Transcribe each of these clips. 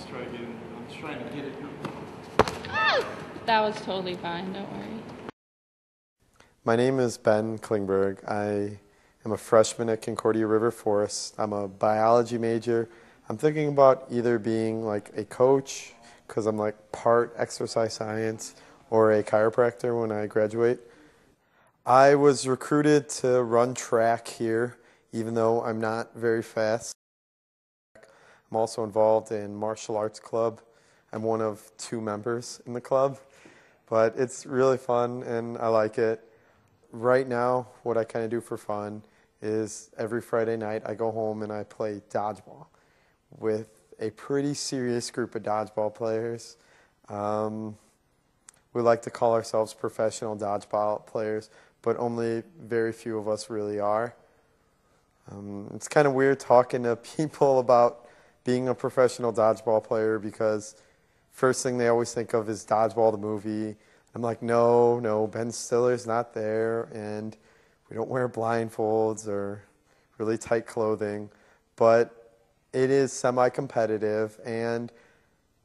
Let's try again. I'm trying to get it. That was totally fine, don't worry. My name is Ben Klingberg. I am a freshman at Concordia River Forest. I'm a biology major. I'm thinking about either being like a coach, because I'm like part exercise science, or a chiropractor when I graduate. I was recruited to run track here, even though I'm not very fast. I'm also involved in martial arts club. I'm one of 2 members in the club, but it's really fun and I like it. Right now, what I kind of do for fun is every Friday night I go home and I play dodgeball with a pretty serious group of dodgeball players. We like to call ourselves professional dodgeball players, but only very few of us really are. It's kind of weird talking to people about being a professional dodgeball player because first thing they always think of is Dodgeball the movie. I'm like, no, Ben Stiller's not there, and we don't wear blindfolds or really tight clothing, but it is semi-competitive, and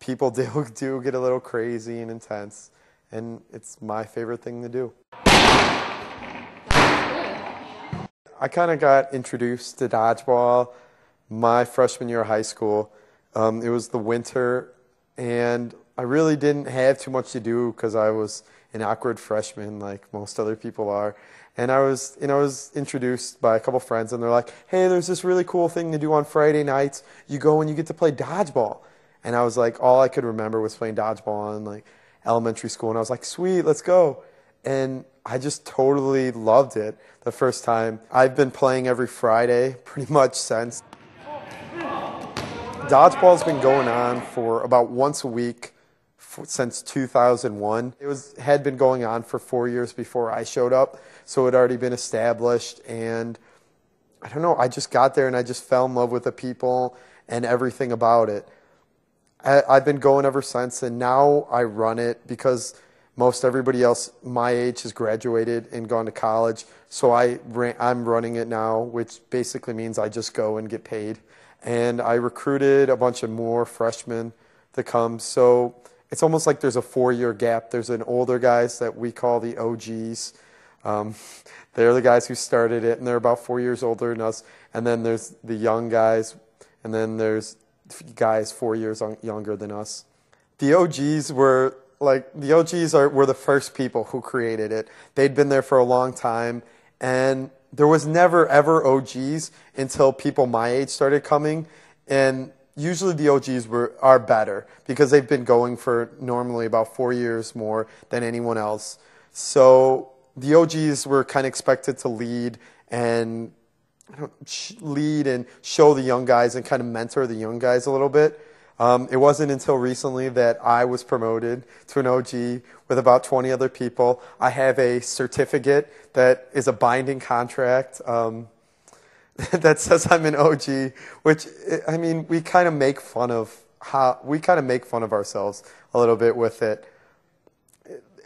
people do get a little crazy and intense, and it's my favorite thing to do. I kind of got introduced to dodgeball my freshman year of high school. It was the winter, and I really didn't have too much to do because I was an awkward freshman like most other people are. And I was introduced by a couple friends, and they're like, hey, there's this really cool thing to do on Friday nights. You go and you get to play dodgeball. And I was like, all I could remember was playing dodgeball in like elementary school. And I was like, sweet, let's go. And I just totally loved it the first time. I've been playing every Friday pretty much since. Dodgeball's been going on for about once a week since 2001. It had been going on for 4 years before I showed up, so it had already been established. And I don't know, I just got there and I just fell in love with the people and everything about it. I've been going ever since, and now I run it because most everybody else my age has graduated and gone to college, so I'm running it now, which basically means I just go and get paid. And I recruited a bunch of more freshmen to come, so it's almost like there's a 4-year gap. There's an older guys that we call the OGs. They're the guys who started it, and they're about 4 years older than us. And then there's the young guys, and then there's guys 4 years younger than us. The OGs were were the first people who created it. They'd been there for a long time, and there was never ever OGs until people my age started coming, and usually the OGs are better because they've been going for normally about 4 years more than anyone else. So the OGs were kind of expected to lead and show the young guys and kind of mentor the young guys a little bit. It wasn't until recently that I was promoted to an OG with about 20 other people. I have a certificate that is a binding contract that says I'm an OG, which, I mean, we kind of make fun of ourselves a little bit with it.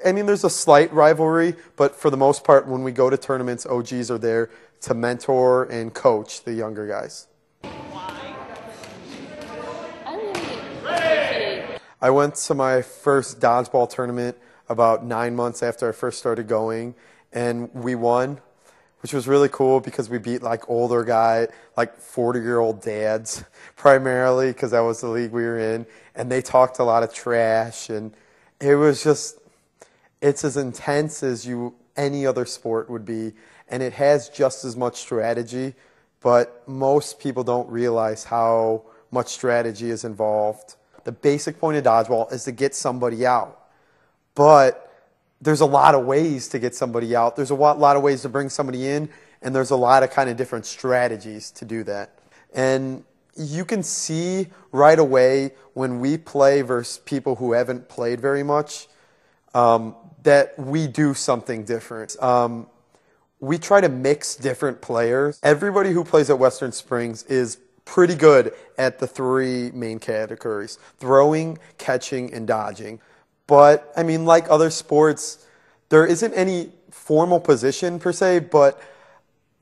I mean, there's a slight rivalry, but for the most part, when we go to tournaments, OGs are there to mentor and coach the younger guys. I went to my first dodgeball tournament about 9 months after I first started going, and we won, which was really cool because we beat like older guys, like 40-year-old dads primarily, because that was the league we were in, and they talked a lot of trash, and it was just, it's as intense as any other sport would be, and it has just as much strategy, but most people don't realize how much strategy is involved. The basic point of dodgeball is to get somebody out, but there's a lot of ways to get somebody out. There's a lot of ways to bring somebody in, and there's a lot of kind of different strategies to do that. And you can see right away when we play versus people who haven't played very much that we do something different. We try to mix different players. Everybody who plays at Western Springs is pretty good at the 3 main categories: throwing, catching, and dodging. But, I mean, like other sports, there isn't any formal position per se, but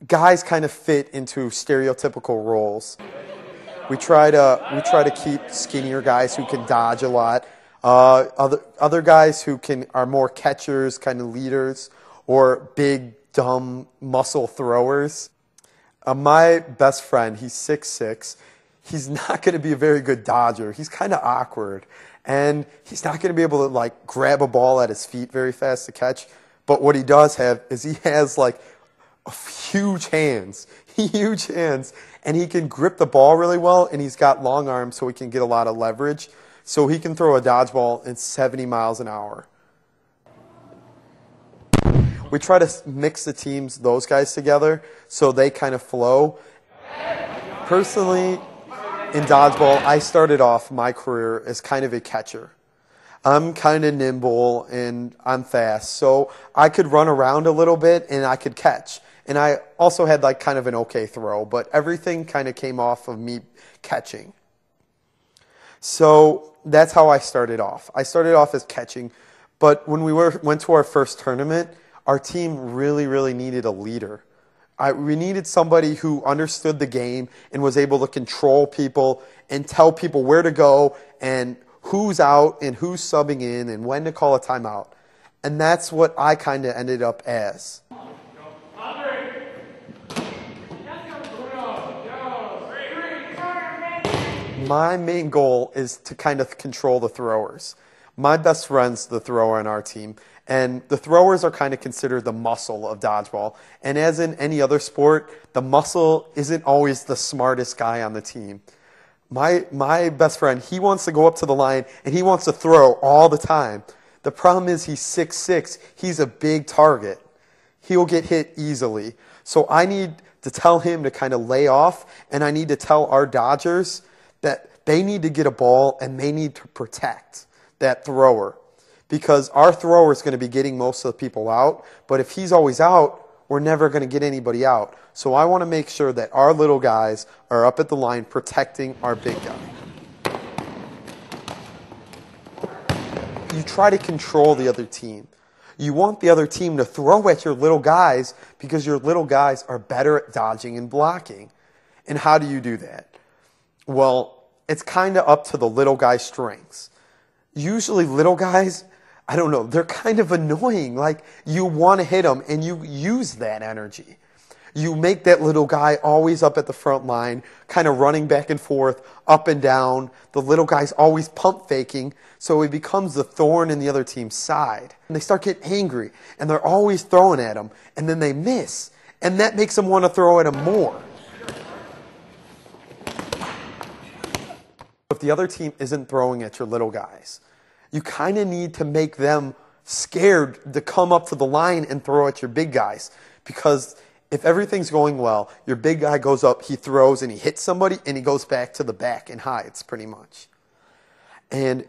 guys kind of fit into stereotypical roles. We try to keep skinnier guys who can dodge a lot. Other guys who are more catchers, kind of leaders, or big, dumb muscle throwers. My best friend, he's 6'6". He's not going to be a very good dodger. He's kind of awkward. And he's not going to be able to like grab a ball at his feet very fast to catch. But what he does have is he has like huge hands, and he can grip the ball really well, and he's got long arms so he can get a lot of leverage. So he can throw a dodgeball at 70 miles an hour. We try to mix the teams, those guys together, so they kind of flow. Personally, in dodgeball, I started off my career as kind of a catcher. I'm kind of nimble and I'm fast, so I could run around a little bit and I could catch. And I also had like kind of an okay throw, but everything kind of came off of me catching. So that's how I started off. I started off as catching, but when we went to our first tournament, our team really needed a leader. We needed somebody who understood the game and was able to control people and tell people where to go and who's out and who's subbing in and when to call a timeout. And that's what I kind of ended up as. My main goal is to kind of control the throwers. My best friend's the thrower on our team, and the throwers are kind of considered the muscle of dodgeball. And as in any other sport, the muscle isn't always the smartest guy on the team. My best friend, he wants to go up to the line, and he wants to throw all the time. The problem is he's 6'6". He's a big target. He'll get hit easily. So I need to tell him to kind of lay off, and I need to tell our dodgers that they need to get a ball and they need to protect that thrower, because our thrower is going to be getting most of the people out, but if he's always out, we're never going to get anybody out. So I want to make sure that our little guys are up at the line protecting our big guy. You try to control the other team. You want the other team to throw at your little guys because your little guys are better at dodging and blocking. And how do you do that? Well, it's kind of up to the little guy's strengths. Usually little guys, I don't know, they're kind of annoying. Like, you want to hit them and you use that energy. You make that little guy always up at the front line, kind of running back and forth, up and down. The little guy's always pump faking, so he becomes the thorn in the other team's side. And they start getting angry, and they're always throwing at him, and then they miss. And that makes them want to throw at him more. If the other team isn't throwing at your little guys, you kind of need to make them scared to come up to the line and throw at your big guys. Because if everything's going well, your big guy goes up, he throws, and he hits somebody, and he goes back to the back and hides, pretty much. And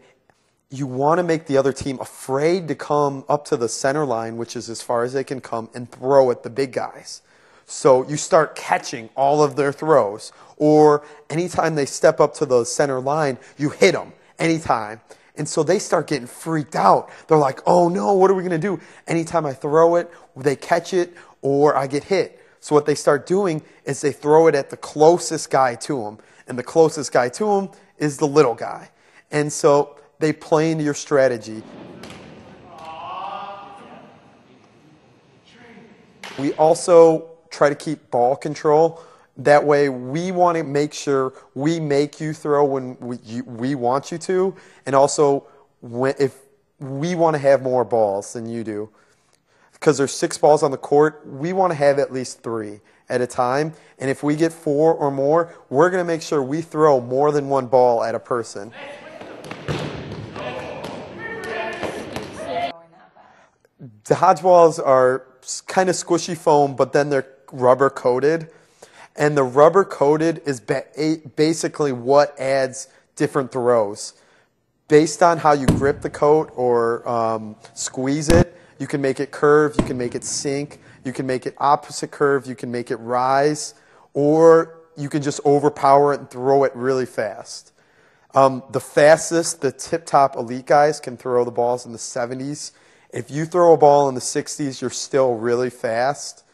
you want to make the other team afraid to come up to the center line, which is as far as they can come, and throw at the big guys. So you start catching all of their throws. Or anytime they step up to the center line, you hit them anytime. And so they start getting freaked out. They're like, oh no, what are we going to do? Anytime I throw it, they catch it, or I get hit. So what they start doing is they throw it at the closest guy to them. And the closest guy to them is the little guy. And so they play into your strategy. We also try to keep ball control. That way we want to make sure we make you throw when we want you to. And also if we want to have more balls than you do. Because there's 6 balls on the court, we want to have at least 3 at a time. And if we get 4 or more, we're going to make sure we throw more than 1 ball at a person. Dodgeballs are kind of squishy foam, but then they're rubber coated. And the rubber coated is basically what adds different throws. Based on how you grip the coat or squeeze it, you can make it curve, you can make it sink, you can make it opposite curve, you can make it rise, or you can just overpower it and throw it really fast. The fastest, the tip-top elite guys can throw the balls in the 70s. If you throw a ball in the 60s, you're still really fast.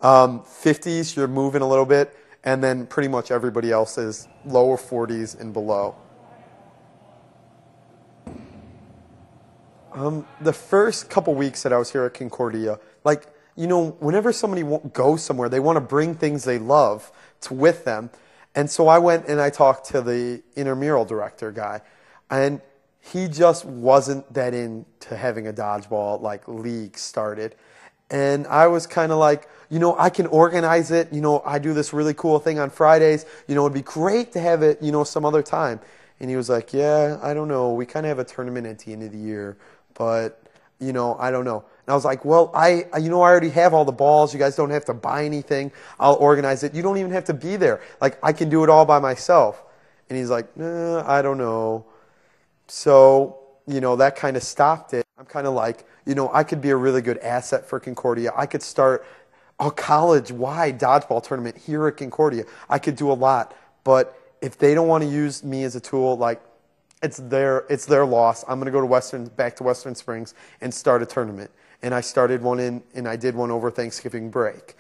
50s, you're moving a little bit. and then pretty much everybody else is lower 40s and below. The first couple weeks that I was here at Concordia, like, you know, whenever somebody goes somewhere, they want to bring things they love with them. And so I went and I talked to the intramural director guy, and he just wasn't that into having a dodgeball like league started. And I was kind of like, you know, I can organize it. You know, I do this really cool thing on Fridays. You know, it'd be great to have it, you know, some other time. And he was like, yeah, I don't know. We kind of have a tournament at the end of the year, but, you know, I don't know. And I was like, well, you know, I already have all the balls. You guys don't have to buy anything. I'll organize it. You don't even have to be there. Like, I can do it all by myself. And he's like, nah, I don't know. So, you know, that kind of stopped it. I'm kind of like, you know, I could be a really good asset for Concordia. I could start a college-wide dodgeball tournament here at Concordia. I could do a lot. But if they don't want to use me as a tool, like, it's their loss. I'm going to go back to Western Springs and start a tournament. And I started one and I did one over Thanksgiving break.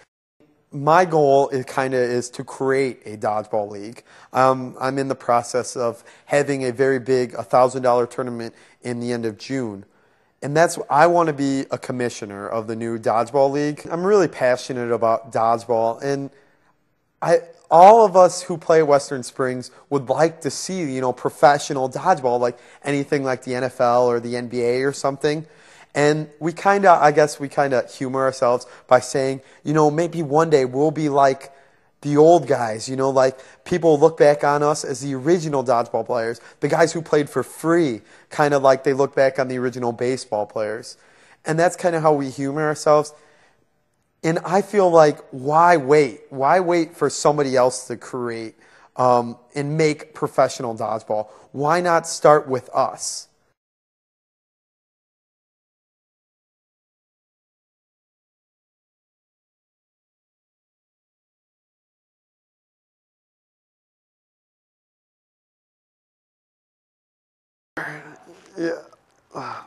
My goal is to create a dodgeball league. I'm in the process of having a very big $1,000 tournament in the end of June. And I want to be a commissioner of the new dodgeball league. I'm really passionate about dodgeball, and all of us who play Western Springs would like to see, you know, professional dodgeball, like anything like the NFL or the NBA or something. And I guess we kind of humor ourselves by saying, you know, maybe one day we'll be like the old guys, you know, like people look back on us as the original dodgeball players, the guys who played for free, kind of like they look back on the original baseball players. And that's kind of how we humor ourselves. And I feel like, why wait? Why wait for somebody else to create and make professional dodgeball? Why not start with us? Yeah.